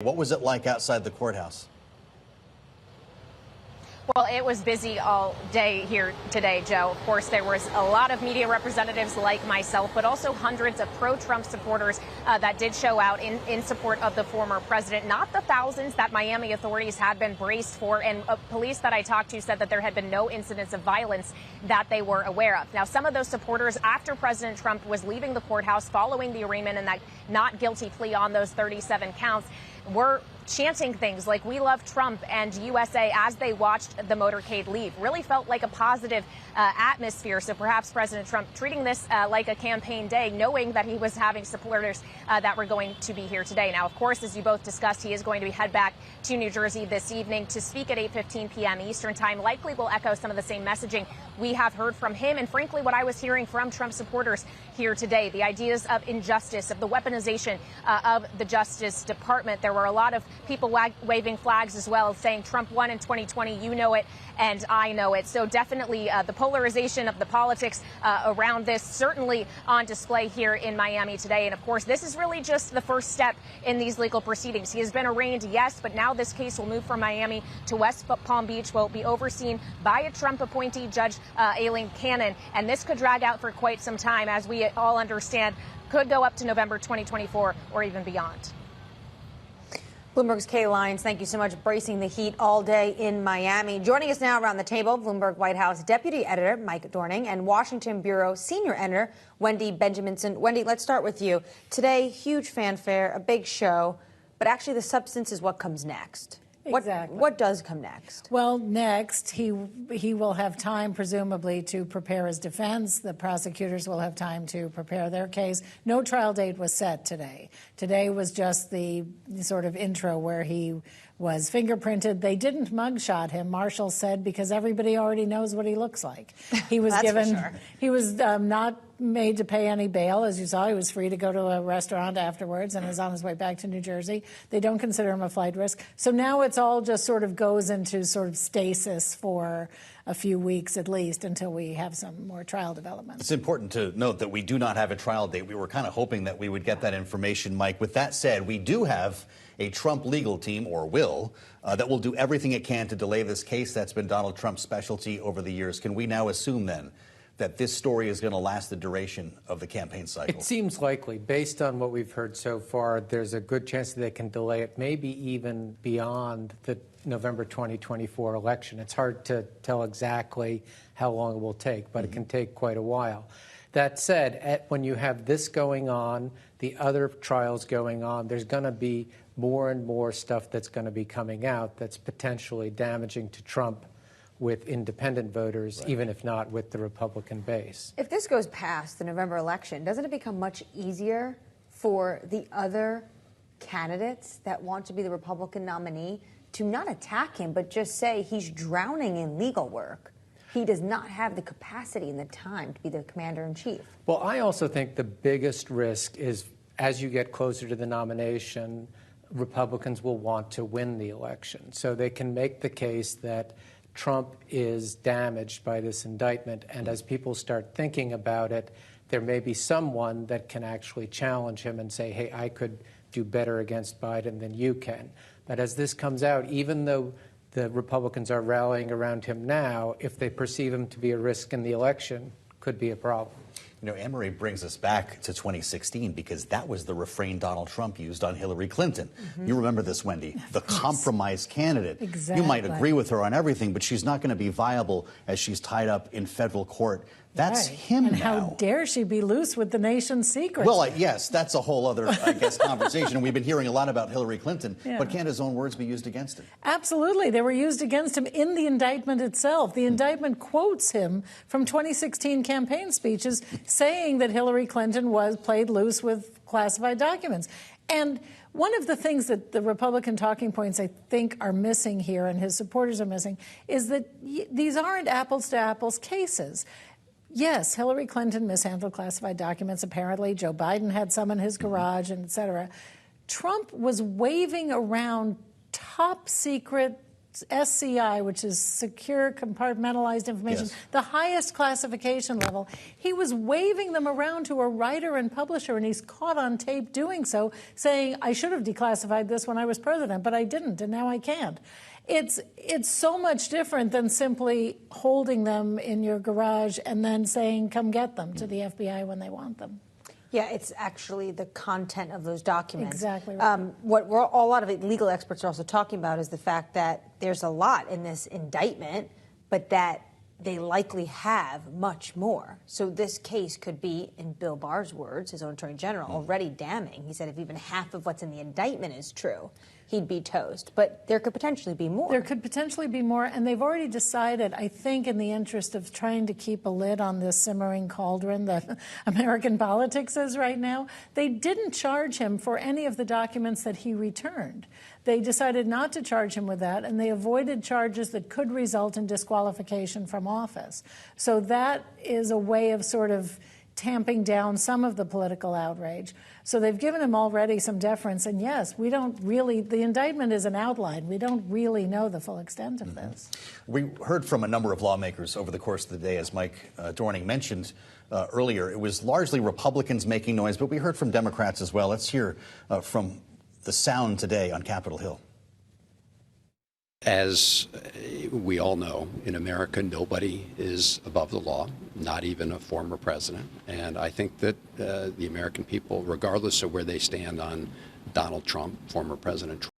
What was it like outside the courthouse? Well, it was busy all day here today, Joe. Of course, there was a lot of media representatives like myself, but also hundreds of pro-Trump supporters that did show out in support of the former president. Not the thousands that Miami authorities had been braced for, and police that I talked to said that there had been no incidents of violence that they were aware of. Now, some of those supporters, after President Trump was leaving the courthouse following the arraignment and that not guilty plea on those 37 counts, were chanting things like "We love Trump" and USA as they watched the motorcade leave. Really felt like a positive atmosphere. So perhaps President Trump treating this like a campaign day, knowing that he was having supporters that were going to be here today. Now, of course, as you both discussed, he is going to head back to New Jersey this evening to speak at 8:15 p.m. Eastern time. Likely will echo some of the same messaging we have heard from him, and frankly, what I was hearing from Trump supporters here today, the ideas of injustice, of the weaponization of the Justice Department. There were a lot of people waving flags as well, saying Trump won in 2020, you know it, and I know it. So definitely the polarization of the politics around this certainly on display here in Miami today. And of course, this is really just the first step in these legal proceedings. He has been arraigned, yes, but now this case will move from Miami to West Palm Beach, will be overseen by a Trump appointee, Judge Aileen Cannon. And this could drag out for quite some time, as we all understand, could go up to November 2024 or even beyond. Bloomberg's Kay Lyons, thank you so much, bracing the heat all day in Miami. Joining us now around the table, Bloomberg White House Deputy Editor Mike Dorning and Washington Bureau Senior Editor Wendy Benjaminson. Wendy, let's start with you. Today, huge fanfare, a big show, but actually the substance is what comes next. Exactly. What does come next? Well, next, he will have time, presumably, to prepare his defense. The prosecutors will have time to prepare their case. No trial date was set today. Today was just the sort of intro where he was fingerprinted. They didn't mugshot him, Marshall said, because everybody already knows what he looks like. He was given, for sure. He was not made to pay any bail. As you saw, he was free to go to a restaurant afterwards and is on his way back to New Jersey. They don't consider him a flight risk. So now it's all just sort of goes into sort of stasis for a few weeks at least until we have some more trial developments. It's important to note that we do not have a trial date. We were kind of hoping that we would get that information, Mike. With that said, we do have a Trump legal team, or will, that will do everything it can to delay this case. That's been Donald Trump's specialty over the years. Can we now assume then that this story is going to last the duration of the campaign cycle? It seems likely. Based on what we've heard so far, there's a good chance that they can delay it maybe even beyond the November 2024 election. It's hard to tell exactly how long it will take, but it can take quite a while. That said, when you have this going on, the other trials going on, there's going to be more and more stuff that's going to be coming out that's potentially damaging to Trump with independent voters, right, even if not with the Republican base. If this goes past the November election, doesn't it become much easier for the other candidates that want to be the Republican nominee to not attack him, but just say he's drowning in legal work? He does not have the capacity and the time to be the commander-in-chief. Well, I also think the biggest risk is as you get closer to the nomination, Republicans will want to win the election. So they can make the case that Trump is damaged by this indictment, and as people start thinking about it, there may be someone that can actually challenge him and say, hey, I could do better against Biden than you can. But as this comes out, even though the Republicans are rallying around him now, if they perceive him to be a risk in the election, could be a problem. You know, Anne-Marie brings us back to 2016 because that was the refrain Donald Trump used on Hillary Clinton. You remember this, Wendy, the compromise candidate. Exactly. You might agree with her on everything, but she's not going to be viable as she's tied up in federal court. That's right. him and now. How dare she be loose with the nation's secrets? Well, yes, that's a whole other, I guess, conversation. We've been hearing a lot about Hillary Clinton, but can his own words be used against him? Absolutely. They were used against him in the indictment itself. The indictment quotes him from 2016 campaign speeches saying that Hillary Clinton played loose with classified documents. And one of the things that the Republican talking points, I think, are missing here, and his supporters are missing, is that these aren't apples-to-apples cases. Yes, Hillary Clinton mishandled classified documents, apparently. Joe Biden had some in his garage, and et cetera. Trump was waving around top secret SCI, which is secure compartmentalized information, Yes. the highest classification level. He was waving them around to a writer and publisher, and he's caught on tape doing so, saying, I should have declassified this when I was president, but I didn't, and now I can't. It's so much different than simply holding them in your garage and then saying, come get them to the FBI when they want them. Yeah, it's actually the content of those documents. Exactly right. What a lot of legal experts are also talking about is the fact that there's a lot in this indictment, but that they likely have much more. So this case could be, in Bill Barr's words, his own attorney general, already damning. He said if even half of what's in the indictment is true, he'd be toast. But there could potentially be more. There could potentially be more, and they've already decided, I think, in the interest of trying to keep a lid on this simmering cauldron that American politics is right now, they didn't charge him for any of the documents that he returned. They decided not to charge him with that, and they avoided charges that could result in disqualification from office. So that is a way of sort of tamping down some of the political outrage. So they've given him already some deference, and yes, we don't really, the indictment is an outline. We don't really know the full extent of this. We heard from a number of lawmakers over the course of the day, as Mike Dorning mentioned earlier. It was largely Republicans making noise, but we heard from Democrats as well. Let's hear from the sound today on Capitol Hill. As we all know, in America, nobody is above the law, not even a former president. And I think that the American people, regardless of where they stand on Donald Trump, former President Trump,